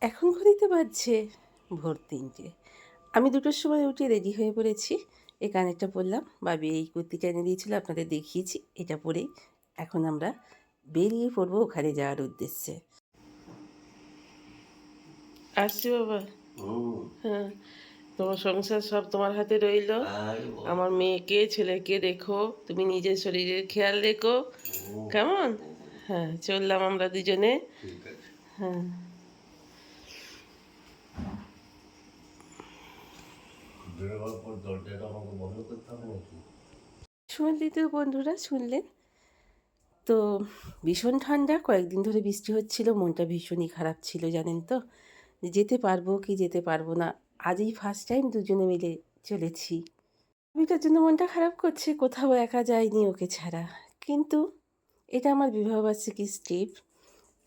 এখন ঘড়িতে বাজছে ভোর ৩টে। আমি ২টোর সময় উঠে রেডি হয়ে পড়েছি। এই কানেরটা পরলাম, বাবি এই কুর্তিটা এনে দিয়েছিল, আপনাদের দেখিয়েছি। এটা পরেই এখন আমরা বেরিয়ে পড়বো ওখানে যাওয়ার উদ্দেশ্যে। আসছি বাবা। হ্যাঁ, তোমার সংসার সব তোমার হাতে রইল। আমার মেয়েকে ছেলেকে দেখো, তুমি নিজের শরীরের খেয়াল রেখো, কেমন? হ্যাঁ, চললাম আমরা দুজনে। হ্যাঁ, শুনলি তো বন্ধুরা, শুনলেন তো? ভীষণ ঠান্ডা, কয়েকদিন ধরে বৃষ্টি হচ্ছিল, মনটা ভীষণই খারাপ ছিল জানেন তো, যেতে পারবো কি যেতে পারবো না। আজই ফার্স্ট টাইম দুজনে মিলে চলেছি। এটার জন্য মনটা খারাপ করছে, কোথাও একা যাইনি ওকে ছাড়া। কিন্তু এটা আমার বিবাহবার্ষিকীর স্টেপ,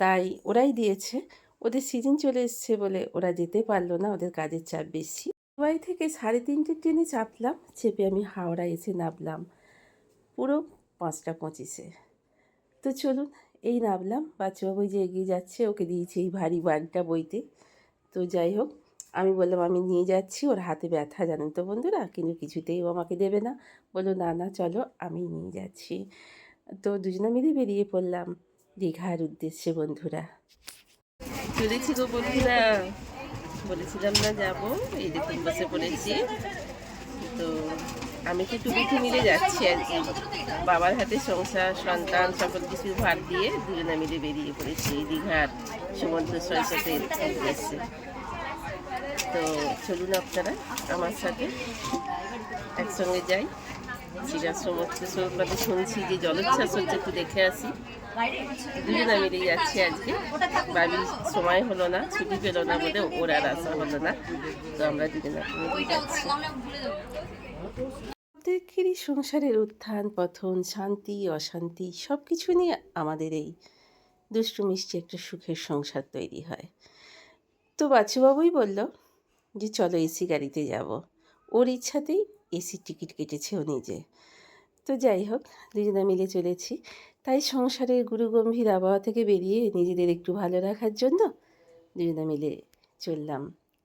তাই ওরাই দিয়েছে। ওদের সিজন চলে এসছে বলে ওরা যেতে পারলো না, ওদের কাজের চাপ বেশি। দুবাই থেকে 3:30 ট্রেনে চাপলাম, চেপে আমি হাওড়া এসে নামলাম পুরো 5টা 25-এ। তো চলুন, এই নামলাম, বাচ্চাবাবু যে এগিয়ে যাচ্ছে, ওকে দিয়েছি এই ভারী ব্যাগটা বইতে। তো যাই হোক, আমি বললাম আমি নিয়ে যাচ্ছি, ওর হাতে ব্যথা জানেন তো বন্ধুরা, কিন্তু কিছুতেই ও আমাকে দেবে না। বললো না না চলো আমি নিয়ে যাচ্ছি। তো দুজনে মিলে বেরিয়ে পড়লাম দীঘার উদ্দেশ্যে বন্ধুরা। চলেছি গো বন্ধুরা, বলেছিলাম না যাবো, এই দেখুন বসে পড়েছি। তো আমি কি টুবিটি মিলে যাচ্ছি আর কি, বাবার হাতে সংসার সন্তান সকল কিছু ভার দিয়ে দুজনে মিলে বেরিয়ে পড়েছি দীঘার সমুদ্র সৈকতের উদ্দেশ্যে। তো চলুন আপনারা আমার সাথে একসঙ্গে যাই। দীঘার সমুদ্র সৈকতে শুনছি যে জলোচ্ছ্বাস হচ্ছে, একটু দেখে আসি। দুজনে মিলে যাচ্ছি আজকে, বাবির সময় হলো না, ছুটি পেলো না বলে ওর আর আসা হলো না। তো আমরা দুজনে মিলে যাচ্ছি। প্রত্যেকেরই সংসারের উত্থান পতন, শান্তি অশান্তি সব কিছু নিয়ে আমাদের এই দুষ্টু মিষ্টি একটা সুখের সংসার তৈরি হয়। তো বাচ্চুবাবুই বলল যে চলো এসি গাড়িতে যাব। ওর ইচ্ছাতেই এসির টিকিট কেটেছে ও নিজে। তো যাই হোক, দুজনে মিলে চলেছি। তাই সংসারের গুরুগম্ভীর আবহাওয়া থেকে বেরিয়ে নিজেদের একটু ভালো রাখার জন্য দুজনে মিলে চললাম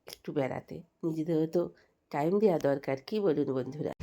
একটু বেড়াতে। নিজেদেরও তো টাইম দেওয়া দরকার, কি বলুন বন্ধুরা?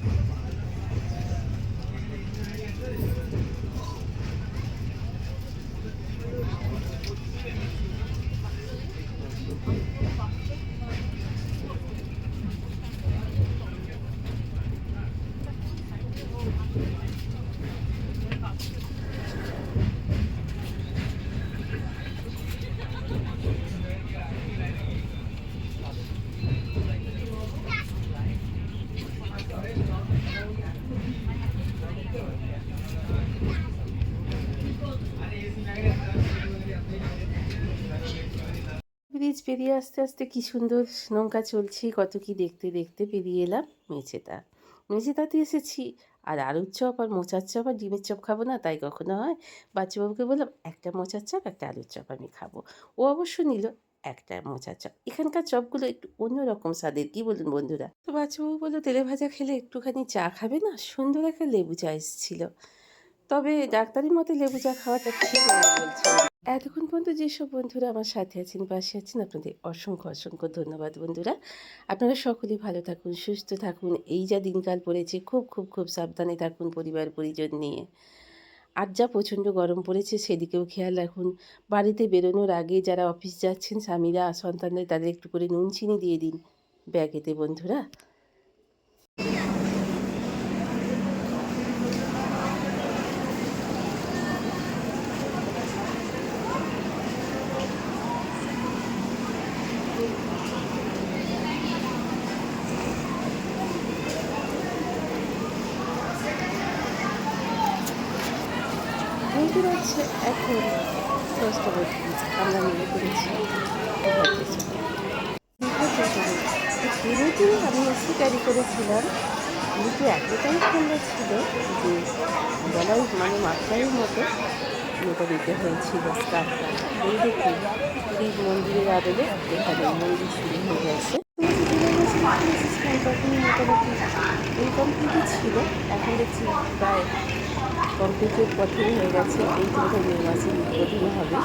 ব্রিজ পেরিয়ে আস্তে আস্তে কি সুন্দর নৌকা চলছে, কত কি দেখতে দেখতে পেরিয়ে এলাম মেচেদা। মেচেদাতে এসেছি, আর আলুর চপ আর মোচার চপ আর ডিমের চপ খাবো না তাই কখনো হয়? বাচ্চাবাবুকে বললাম একটা মোচার চপ একটা আলুর চপ আমি খাবো। ও অবশ্য নিল একটা মোচার চপ। এখানকার চপগুলো একটু অন্যরকম স্বাদের, কি বলুন বন্ধুরা? তো বাচ্চাবাবু বললো তেলে ভাজা খেলে একটুখানি চা খাবে না? সুন্দর একটা লেবু চা এসেছিল, তবে ডাক্তারি মতে লেবু চা খাওয়াটা ঠিক নয় বলছেন। এতক্ষণ পর্যন্ত যেসব বন্ধুরা আমার সাথে আছেন, পাশে আছেন, আপনাদের অসংখ্য অসংখ্য ধন্যবাদ বন্ধুরা। আপনারা সকলেই ভালো থাকুন, সুস্থ থাকুন। এই যা দিনকাল পড়েছে, খুব খুব খুব সাবধানে থাকুন পরিবার পরিজন নিয়ে। আর যা প্রচণ্ড গরম পড়েছে সেদিকেও খেয়াল রাখুন। বাড়িতে বেরোনোর আগে যারা অফিস যাচ্ছেন স্বামীরা সন্তানদের, তাদের একটু করে নুন চিনি দিয়ে দিন ব্যাগেতে বন্ধুরা। বলতে যাচ্ছে এখন 10টা 32, আমরা মিলে করেছি ট্রেনে আমি এসি ক্যারি করেছিলাম, কিন্তু এতটাই ঠান্ডা ছিল যে গলায় মানে মাথায়ের মতো ইয়েটা দিতে হয়েছিল স্কার্ফটা। এই দেখুন এই মন্দিরের আদলে এখানে মন্দির শুরু হয়ে গেছে। তখন মোটামুটি ইনকমপ্লিটই ছিল, এখন দেখছি প্রায় কমপ্লিটের পথেই হয়ে গেছে। এই তো বোধহয় মে মাসে উদ্বোধন হবে।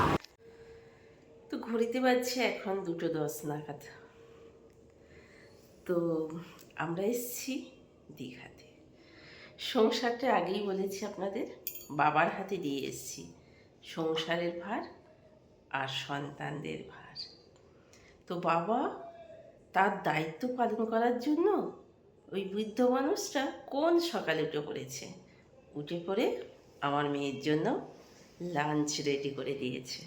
তো ঘড়িতে বাজছে এখন 2:10 নাগাদ। তো আমরা এসেছি দীঘাতে। সংসারটা আগেই বলেছি আপনাদের, বাবার হাতে দিয়ে এসেছি সংসারের ভার আর সন্তানদের ভার। তো বাবা তার দায়িত্ব পালন করার জন্য ওই বৃদ্ধ মানুষটা কোন সকালে উঠে পড়েছে, উঠে পড়ে আমার মেয়ের জন্য লাঞ্চ রেডি করে দিয়েছে।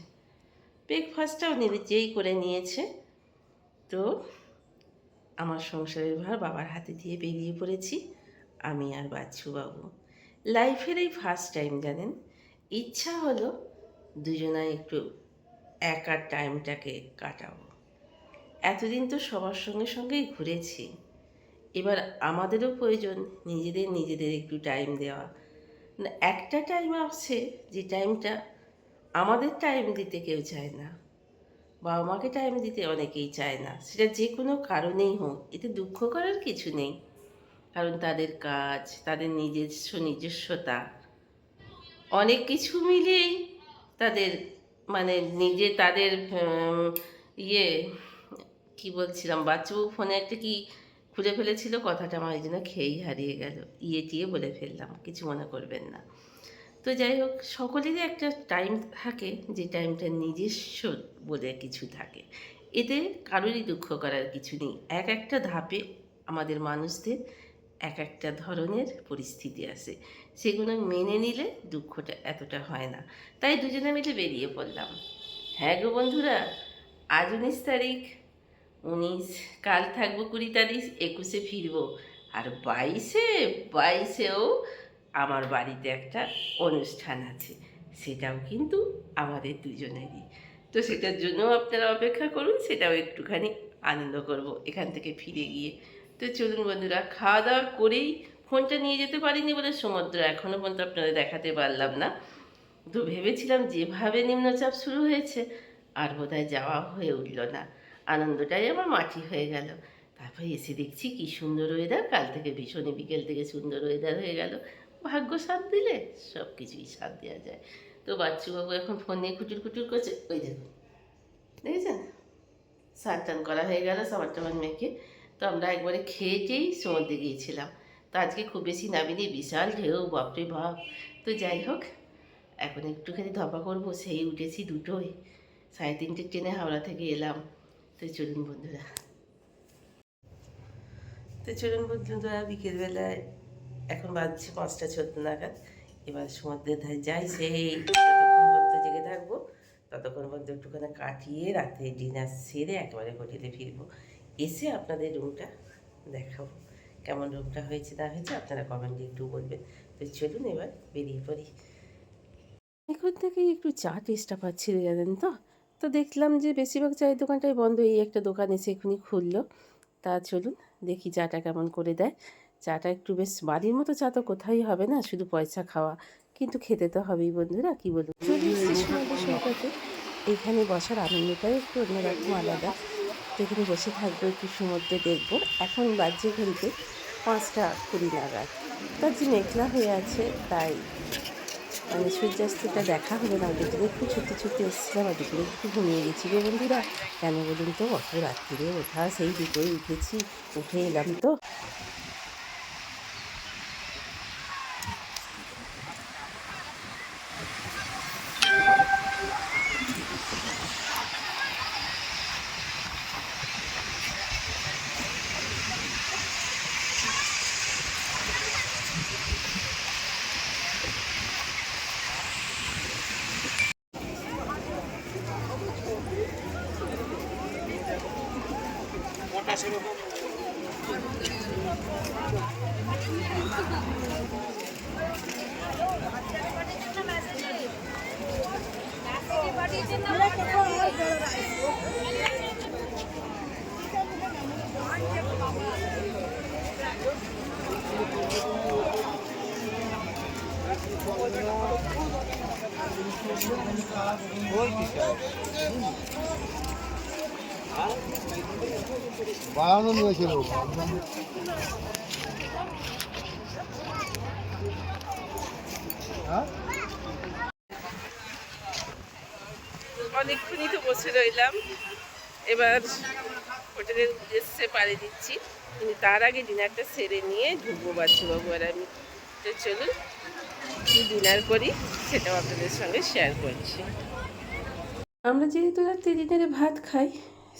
ব্রেকফাস্টটাও নিজেই করে নিয়েছে। তো আমার সংসারের ভার বাবার হাতে দিয়ে বেরিয়ে পড়েছি আমি আর বাচ্চুবাবু। লাইফের এই ফার্স্ট টাইম জানেন, ইচ্ছা হলো দুজনায় একটু একার টাইমটাকে কাটাবো। এতদিন তো সবার সঙ্গে সঙ্গেই ঘুরেছি, এবার আমাদেরও প্রয়োজন নিজেদের একটু টাইম দেওয়া। একটা টাইম আছে যে টাইমটা আমাদের টাইম দিতে কেউ চায় না, বাবা মাকে টাইম দিতে অনেকেই চায় না, সেটা যে কোনো কারণেই হোক। এতে দুঃখ করার কিছু নেই, কারণ তাদের কাজ, তাদের নিজস্বতা, অনেক কিছু মিলেই তাদের তাদের ইয়ে কি বলছিলাম, বাচ্চাবু ফোনে একটা কি খুলে ফেলেছিল, কথাটা আমার এই জন্য খেয়েই হারিয়ে গেল, টিয়ে বলে ফেললাম, কিছু মনে করবেন না। তো যাই হোক, সকলেরই একটা টাইম থাকে যে টাইমটা নিজস্ব বলে কিছু থাকে, এতে কারোরই দুঃখ করার কিছু নেই। এক একটা ধাপে আমাদের মানুষদের এক একটা ধরনের পরিস্থিতি আসে, সেগুলো মেনে নিলে দুঃখটা এতটা হয় না। তাই দুজনে মিলে বেরিয়ে পড়লাম। হ্যাঁ গো বন্ধুরা, আজ 19 তারিখ, 19, কাল থাকবো 20 তারিখ, 21-এ ফিরবো। আর 22-এও আমার বাড়িতে একটা অনুষ্ঠান আছে, সেটাও কিন্তু আমাদের দুজনেরই। তো সেটার জন্য আপনারা অপেক্ষা করুন, সেটাও একটুখানি আনন্দ করব এখান থেকে ফিরে গিয়ে। তো চলুন বন্ধুরা, খাওয়া দাওয়া করেই, ফোনটা নিয়ে যেতে পারিনি বলে সমুদ্র এখনও পর্যন্ত আপনাদের দেখাতে পারলাম না। তো ভেবেছিলাম যেভাবে নিম্নচাপ শুরু হয়েছে আর বোধহয় যাওয়া হয়ে উঠল না, আনন্দটাই আমার মাটি হয়ে গেল। তারপরে এসে দেখছি কি সুন্দর ওয়েদার, কাল থেকে ভীষণই বিকেল থেকে সুন্দর ওয়েদার হয়ে গেল। ভাগ্য সাথ দিলে সব কিছুই সাথ দেওয়া যায়। তো বাচ্চুবাবু এখন ফোন নিয়ে কুটুর কুটুর করছে, ওই দেখুন, দেখেছেন, স্নান টান করা হয়ে গেল, সাবার টাবার মেখে। তো আমরা একবারে খেয়েটেই সমুদ্রে গিয়েছিলাম। তো আজকে খুব বেশি নামিনি, বিশাল ঢেউ, বাপরে বাপ। তো যাই হোক, এখন একটুখানি ধপা করবো, সেই উঠেছি 2টোয়, 3:30 ট্রেনে হাওড়া থেকে এলাম। তো চলুন বন্ধুরা, বিকেলবেলায় এখন বাজছে 5:14 নাগাদ। এবার সমুদ্রের ধারে যাই, সেই যতক্ষণ পর্যন্ত জেগে থাকবো ততক্ষণ পর্যন্ত একটুখানি কাটিয়ে রাতে ডিনার সেরে একেবারে হোটেলে ফিরবো। এসে আপনাদের রুমটা দেখাবো, কেমন রুমটা হয়েছে না হয়েছে আপনারা কমেন্টে একটু বলবেন। তো চলুন এবার বেরিয়ে পড়ি। এখন থেকেই একটু চা টেস্টটা পাচ্ছিল জানেন তো। তো দেখলাম যে বেশিরভাগ চায়ের দোকানটাই বন্ধ, এই একটা দোকান এসে এখনই খুললো। তা চলুন দেখি চাটা কেমন করে দেয়। চাটা একটু বেশ বাড়ির মতো চা তো কোথায় হবে না, শুধু পয়সা খাওয়া, কিন্তু খেতে তো হবেই বন্ধুরা, কি বলুন। সৈকতে এখানে বসার আনন্দটাই একটু অন্যরকম আলাদা। তো এখানে বসে থাকবো, একটু সমুদ্র দেখবো। এখন বাজে ঘড়িতে 5:20 নাগাদ, তার যে মেঘলা হয়ে আছে, তাই সূর্যাস্তটা দেখা হলো না। দুপুরে একটু ছুটতে এসেছিলাম, আর দুপুরে একটু ঘুমিয়ে গেছি রে বন্ধুরা। কেন বলুন তো, অত রাত্রিরে ওঠা, সেই 2টোয় উঠেছি, উঠে এলাম তো। বাড়ানো নিয়েছিল। অনেকক্ষণই তো বসে রইলাম, এবার হোটেলের উদ্দেশ্যে পাড়ি দিচ্ছি, কিন্তু তার আগে ডিনারটা সেরে নিয়ে ঢুকবো বাচ্চাবাবু আর আমি। তো চলুন কি ডিনার করি সেটাও আপনাদের সঙ্গে শেয়ার করছি। আমরা যেহেতু রাত্রে ডিনারে ভাত খাই,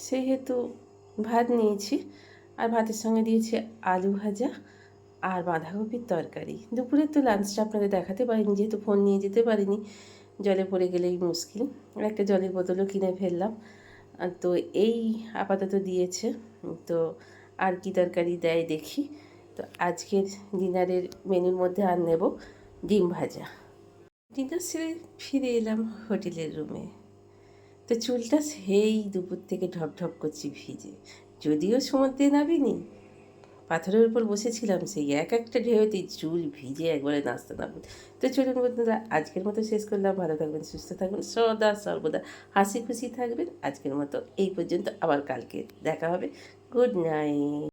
সেহেতু ভাত নিয়েছি, আর ভাতের সঙ্গে দিয়েছি আলু ভাজা আর বাঁধাকপির তরকারি। দুপুরের তো লাঞ্চটা আপনাদের দেখাতে পারিনি, যেহেতু ফোন নিয়ে যেতে পারিনি, জলে পড়ে গেলেই মুশকিল। আর একটা জলের বোতলও কিনে ফেললাম। তো এই আপাতত দিয়েছে, তো আর কি তরকারি দেয় দেখি। তো আজকের ডিনারের মেনুর মধ্যে আর নেব ডিম ভাজা। ডিনার সেরে ফিরে এলাম হোটেলের রুমে। তো চুলটা সেই দুপুর থেকে ঢপঢপ করছি ভিজে, যদিও সমুদ্রে নামিনি, পাথরের উপর বসেছিলাম, সেই এক একটা ঢেউতে চুল ভিজে একবারে নাচতে নামুন। তো চলুন বন্ধুরা, আজকের মতো শেষ করলাম। ভালো থাকবেন, সুস্থ থাকবেন, সদা সর্বদা হাসি খুশি থাকবেন। আজকের মতো এই পর্যন্ত, আবার কালকে দেখা হবে। Good night.